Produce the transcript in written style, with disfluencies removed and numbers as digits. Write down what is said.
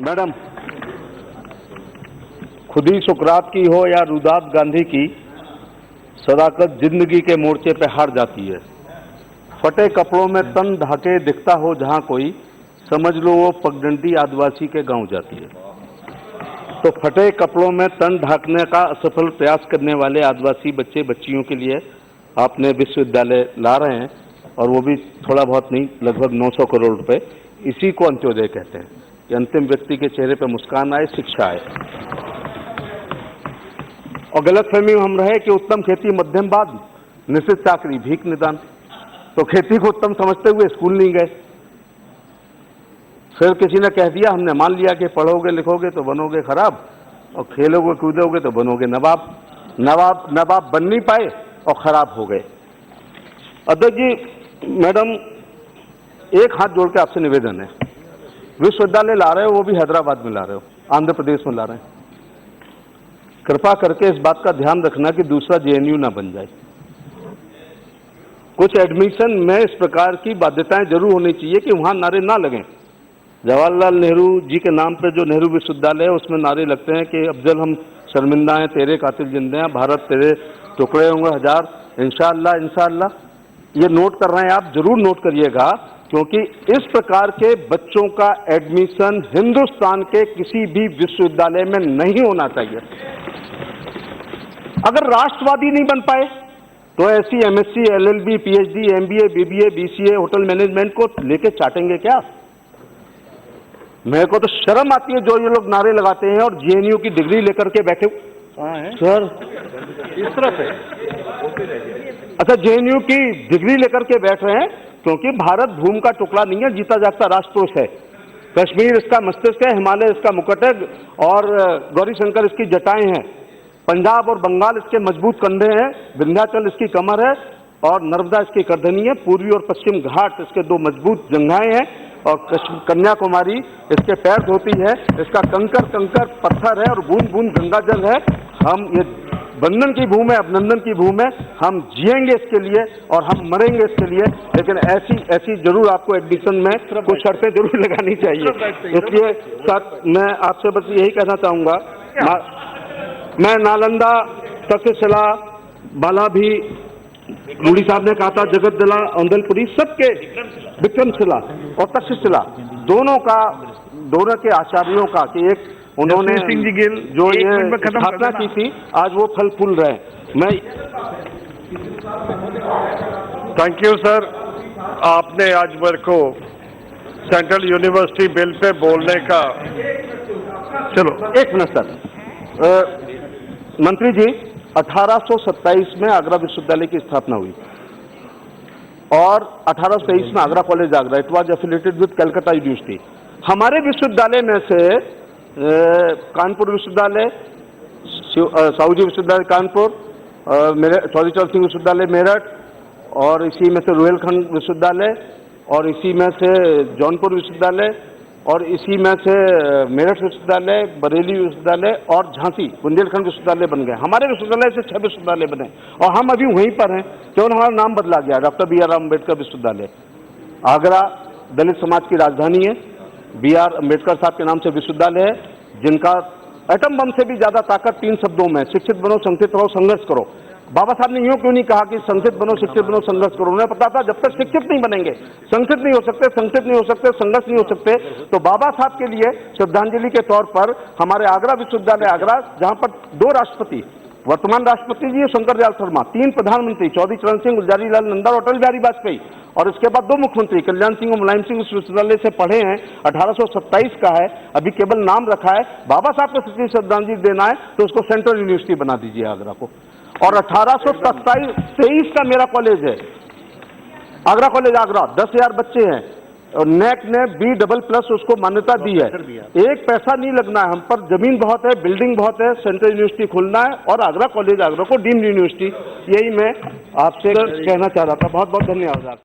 Madam, खुदी सुकरात की हो या रुदात गांधी की, सदाकत जिंदगी के मोर्चे पे हार जाती है। फटे कपड़ों में तन ढाके दिखता हो जहां कोई, समझ लो वो पगडंडी आदिवासी के गांव जाती है। तो फटे कपड़ों में तन ढाकने का असफल प्रयास करने वाले आदिवासी बच्चे बच्चियों के लिए आपने विश्वविद्यालय ला रहे हैं, और वो भी थोड़ा बहुत नहीं, लगभग 900 करोड़ रुपए। इसी को अंत्योदय कहते हैं कि अंतिम व्यक्ति के चेहरे पर मुस्कान आए, शिक्षा आए। और गलतफहमी हम रहे कि उत्तम खेती मध्यम बाद, निश्चित चाकरी भीख निदान। तो खेती को उत्तम समझते हुए स्कूल नहीं गए। फिर किसी ने कह दिया, हमने मान लिया कि पढ़ोगे लिखोगे तो बनोगे खराब, और खेलोगे कूदोगे तो बनोगे नवाब। नवाब बन नहीं पाए और खराब हो गए। अध्यक्ष जी, मैडम, एक हाथ जोड़ के आपसे निवेदन है, विश्वविद्यालय ला रहे हो, वो भी हैदराबाद में ला रहे हो, आंध्र प्रदेश में ला रहे हैं। कृपा करके इस बात का ध्यान रखना कि दूसरा जेएनयू ना बन जाए। कुछ एडमिशन में इस प्रकार की बाध्यताएं जरूर होनी चाहिए कि वहां नारे ना लगें। जवाहरलाल नेहरू जी के नाम पे जो नेहरू विश्वविद्यालय है, उसमें नारे लगते हैं कि अफजल हम शर्मिंदा हैं, तेरे कातिल जिंदे हैं, भारत तेरे टुकड़े होंगे हजार, इंशाअल्लाह इंशाअल्लाह। ये नोट कर रहे हैं आप, जरूर नोट करिएगा, क्योंकि इस प्रकार के बच्चों का एडमिशन हिंदुस्तान के किसी भी विश्वविद्यालय में नहीं होना चाहिए। अगर राष्ट्रवादी नहीं बन पाए तो ऐसी MSc, LLB, PhD, MBA, BBA, BCA, hotel management को लेके चाटेंगे क्या? मेरे को तो शर्म आती है जो ये लोग नारे लगाते हैं और जेएनयू की डिग्री लेकर के बैठे। सर, इस तरह से अच्छा, जेएनयू की डिग्री लेकर के बैठ रहे हैं, क्योंकि भारत भूमि का टुकड़ा नहीं है, जीता जागता राष्ट्रपुरुष है। कश्मीर इसका मस्तिष्क है, हिमालय इसका मुकुट है, और गौरी शंकर इसकी जटाएं हैं। पंजाब और बंगाल इसके मजबूत कंधे हैं, विंध्याचल इसकी कमर है, और नर्मदा इसकी करधनी है। पूर्वी और पश्चिम घाट इसके दो मजबूत जंघाएं हैं, और कन्याकुमारी इसके पैर धोती है। इसका कंकर कंकर पत्थर है, और बूंद बूंद गंगा जल है। हम ये बंधन की भूमि है, अभिनंदन की भूमि है। हम जिएंगे इसके लिए और हम मरेंगे इसके लिए, लेकिन ऐसी जरूर आपको एडमिशन में कुछ शर्तें जरूर लगानी चाहिए। इसलिए सर, मैं आपसे बस यही कहना चाहूंगा, मैं नालंदा, तक्षशिला, बालाभी, रूडी साहब ने कहा था, जगतदला, औंदलपुरी, सबके, विक्रमशिला और तक्षशिला, दोनों के आचार्यों का कि एक उन्होंने सिंह जी गिल जो ये स्थापना की थी, आज वो फल फूल रहे हैं। मैं थैंक यू सर, आपने आज मेरे को सेंट्रल यूनिवर्सिटी बिल पे बोलने का, चलो एक मिनट सर। मंत्री जी, 1827 में आगरा विश्वविद्यालय की स्थापना हुई, और 1823 में Agra college Agra, it was affiliated with Calcutta university. हमारे विश्वविद्यालय में से कानपुर विश्वविद्यालय, साहूजी विश्वविद्यालय कानपुर, चौधरी चरण सिंह विश्वविद्यालय मेरठ, और इसी में से रुहेलखंड विश्वविद्यालय, और इसी में से जौनपुर विश्वविद्यालय, और इसी में से मेरठ विश्वविद्यालय, बरेली विश्वविद्यालय और झांसी बुंदेलखंड विश्वविद्यालय बन गए। हमारे विश्वविद्यालय से 6 विश्वविद्यालय बने, और हम अभी वहीं पर हैं, केवल हमारा नाम बदला गया, डॉक्टर BR अम्बेडकर विश्वविद्यालय। आगरा दलित समाज की राजधानी है, BR अम्बेडकर साहब के नाम से विश्वविद्यालय है, जिनका एटम बम से भी ज्यादा ताकत 3 शब्दों में, शिक्षित बनो, संगठित रहो, संघर्ष करो। बाबा साहब ने यूं क्यों नहीं कहा कि संगठित बनो, शिक्षित बनो, संघर्ष करो? उन्हें पता था जब तक शिक्षित नहीं बनेंगे, संगठित नहीं हो सकते, संगठित नहीं हो सकते, संघर्ष नहीं हो सकते। तो बाबा साहब के लिए श्रद्धांजलि के तौर पर हमारे आगरा विश्वविद्यालय आगरा, जहां पर 2 राष्ट्रपति, वर्तमान राष्ट्रपति जी शंकर दयाल शर्मा, 3 प्रधानमंत्री, चौधरी चरण सिंह, गुलजारी लाल नंदा और अटल बिहारी वाजपेयी, और इसके बाद 2 मुख्यमंत्री, कल्याण सिंह और मुलायम सिंह उस विश्वविद्यालय से पढ़े हैं। 1827 का है, अभी केवल नाम रखा है। बाबा साहब को सच्ची श्रद्धांजलि देना है तो उसको सेंट्रल यूनिवर्सिटी बना दीजिए आगरा को। और 1823 का मेरा कॉलेज है, आगरा कॉलेज आगरा, 10,000 बच्चे हैं, और नेक ने B++ उसको मान्यता दी है। एक पैसा नहीं लगना है, हम पर जमीन बहुत है, बिल्डिंग बहुत है, सेंट्रल यूनिवर्सिटी खोलना है, और आगरा कॉलेज आगरा को डीम्ड यूनिवर्सिटी। यही मैं आपसे कहना चाह रहा था। बहुत बहुत धन्यवाद।